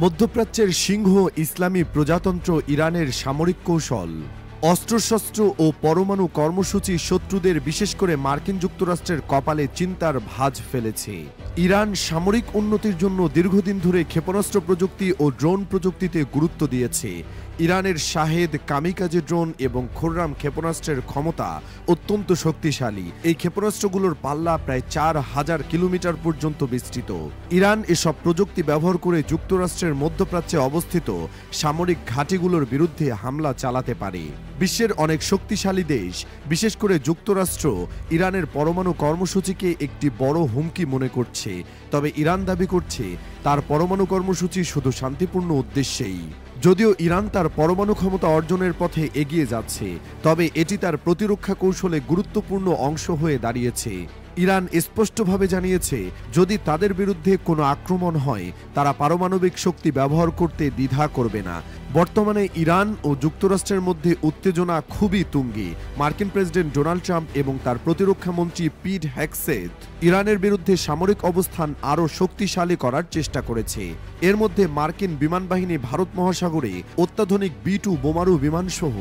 মধ্যপ্রাচ্যের সিংহ ইসলামী প্রজাতন্ত্র ইরানের সামরিক কৌশল, অস্ত্রশস্ত্র ও পরমাণু কর্মসূচি শত্রুদের বিশেষ করে মার্কিন যুক্তরাষ্ট্রের কপালে চিন্তার ভাঁজ ফেলেছে। ইরান সামরিক উন্নতির জন্য দীর্ঘদিন ধরে ক্ষেপণাস্ত্র প্রযুক্তি ও ড্রোন প্রযুক্তিতে গুরুত্ব দিয়েছে। ইরানের শাহেদ কামিকাজে ড্রোন এবং খোররাম ক্ষেপণাস্ত্রের ক্ষমতা অত্যন্ত শক্তিশালী। এই ক্ষেপণাস্ত্রগুলোর পাল্লা প্রায় 4000 কিলোমিটার পর্যন্ত বিস্তৃত। ইরান এসব প্রযুক্তি ব্যবহার করে যুক্তরাষ্ট্রের মধ্যপ্রাচ্যে অবস্থিত সামরিক ঘাঁটিগুলোর বিরুদ্ধে হামলা চালাতে পারে। বিশ্বের অনেক শক্তিশালী দেশ, বিশেষ করে যুক্তরাষ্ট্র, ইরানের পরমাণু কর্মসূচিকে একটি বড় হুমকি মনে করছে। তবে ইরান দাবি করছে তার পরমাণু কর্মসূচি শুধু শান্তিপূর্ণ উদ্দেশ্যেই। যদিও ইরান তার পরমাণু ক্ষমতা অর্জনের পথে এগিয়ে যাচ্ছে, তবে এটি তার প্রতিরক্ষা কৌশলে গুরুত্বপূর্ণ অংশ হয়ে দাঁড়িয়েছে। ইরান স্পষ্টভাবে জানিয়েছে, যদি তাদের বিরুদ্ধে কোনো আক্রমণ হয় তারা পারমাণবিক শক্তি ব্যবহার করতে দ্বিধা করবে না। বর্তমানে ইরান ও যুক্তরাষ্ট্রের মধ্যে উত্তেজনা খুবই তুঙ্গে। মার্কিন প্রেসিডেন্ট ডোনাল্ড ট্রাম্প এবং তার প্রতিরক্ষা মন্ত্রী পিট হেগসেথ ইরানের বিরুদ্ধে সামরিক অবস্থান আরও শক্তিশালী করার চেষ্টা করেছে। এর মধ্যে মার্কিন বিমান বাহিনী ভারত মহাসাগরে অত্যাধুনিক B-2 বোমারু বিমানসহ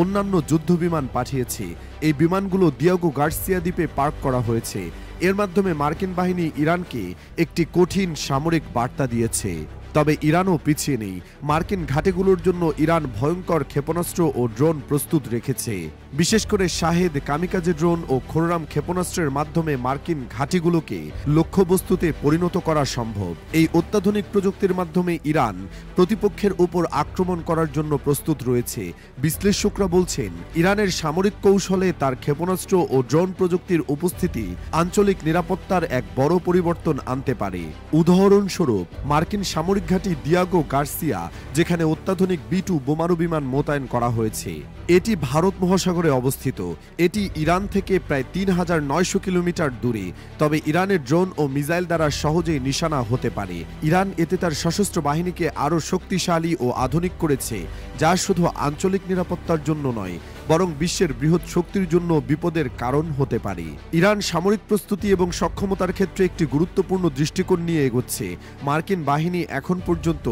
অন্যান্য যুদ্ধ বিমান পাঠিয়েছে। এই বিমানগুলো দিয়েগো গার্সিয়া দ্বীপে পার্ক করা হয়েছে। এর মাধ্যমে মার্কিন বাহিনী ইরানকে একটি কঠিন সামরিক বার্তা দিয়েছে। তবে ইরানও পিছিয়ে নেই। মার্কিন ঘাঁটিগুলোর জন্য ইরান ভয়ঙ্কর ক্ষেপণাস্ত্র ও ড্রোন প্রস্তুত রেখেছে। বিশেষ করে শাহেদ কামিকাজে ড্রোন ও খোররাম ক্ষেপণাস্ত্রের মাধ্যমে মার্কিন ঘাঁটিগুলোকে লক্ষ্যবস্তুতে পরিণত করা সম্ভব। এই অত্যাধুনিক প্রযুক্তির মাধ্যমে ইরান প্রতিপক্ষের উপর আক্রমণ করার জন্য প্রস্তুত রয়েছে। বিশ্লেষকরা বলছেন, ইরানের সামরিক কৌশলে তার ক্ষেপণাস্ত্র ও ড্রোন প্রযুক্তির উপস্থিতি আঞ্চলিক নিরাপত্তার এক বড় পরিবর্তন আনতে পারে। উদাহরণস্বরূপ, মার্কিন সামরিক ঘাঁটি দিয়েগো গার্সিয়া, যেখানে অত্যাধুনিক B-2 বোমারু বিমান মোতায়েন করা হয়েছে, এটি ভারত মহাসাগরে অবস্থিত। এটি ইরান থেকে প্রায় 3900 কিলোমিটার দূরে। তবে ইরানের ড্রোন ও মিসাইল দ্বারা সহজেই নিশানা হতে পারে। ইরান এতে তার সশস্ত্র বাহিনীকে আরও শক্তিশালী ও আধুনিক করেছে, যা শুধু আঞ্চলিক নিরাপত্তার জন্য নয়, বরং বিশ্বের বৃহৎ শক্তির জন্য বিপদের কারণ হতে পারে। ইরান সামরিক প্রস্তুতি এবং সক্ষমতার ক্ষেত্রে একটি গুরুত্বপূর্ণ দৃষ্টিকোণ নিয়ে এগোচ্ছে। মার্কিন বাহিনী এখন পর্যন্ত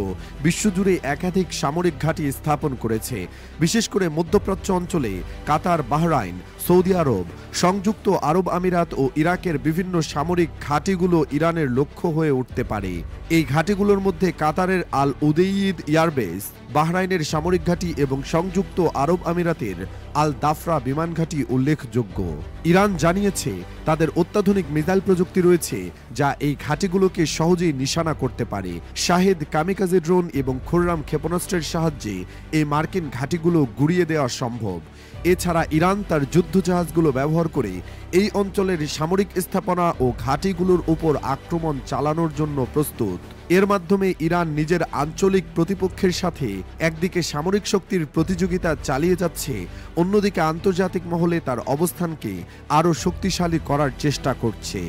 বিশ্বজুড়ে একাধিক সামরিক ঘাঁটি স্থাপন করেছে। বিশেষ করে মধ্যপ্রাচ্য অঞ্চলে কাতার, বাহরাইন, সৌদি আরব, সংযুক্ত আরব আমিরাত ও ইরাকের বিভিন্ন সামরিক ঘাঁটিগুলো ইরানের লক্ষ্য হয়ে উঠতে পারে। এই ঘাঁটিগুলোর মধ্যে কাতারের আল উদেইদ এয়ারবেস, বাহরাইনের সামরিক ঘাঁটি এবং সংযুক্ত আরব আমিরাতের আল দাফরা বিমান ঘাঁটি উল্লেখযোগ্য। ইরান জানিয়েছে তাদের অত্যাধুনিক মিসাইল প্রযুক্তি রয়েছে, যা এই ঘাঁটিগুলোকে সহজেই নিশানা করতে পারে। শাহেদ কামিকাজে ড্রোন এবং খোররাম ক্ষেপণাস্ত্রের সাহায্যে এই মার্কিন ঘাঁটিগুলো গুড়িয়ে দেওয়া সম্ভব। এছাড়া ইরান তার যুদ্ধজাহাজগুলো ব্যবহার করে এই অঞ্চলের সামরিক স্থাপনা ও ঘাঁটিগুলোর উপর আক্রমণ চালানোর জন্য প্রস্তুত। এর মাধ্যমে ইরান নিজের আঞ্চলিক প্রতিপক্ষের সাথে একদিকে সামরিক শক্তির প্রতিযোগিতা চালিয়ে যাচ্ছে, অন্যদিকে আন্তর্জাতিক মহলে তার অবস্থানকে আরও শক্তিশালী করার চেষ্টা করছে।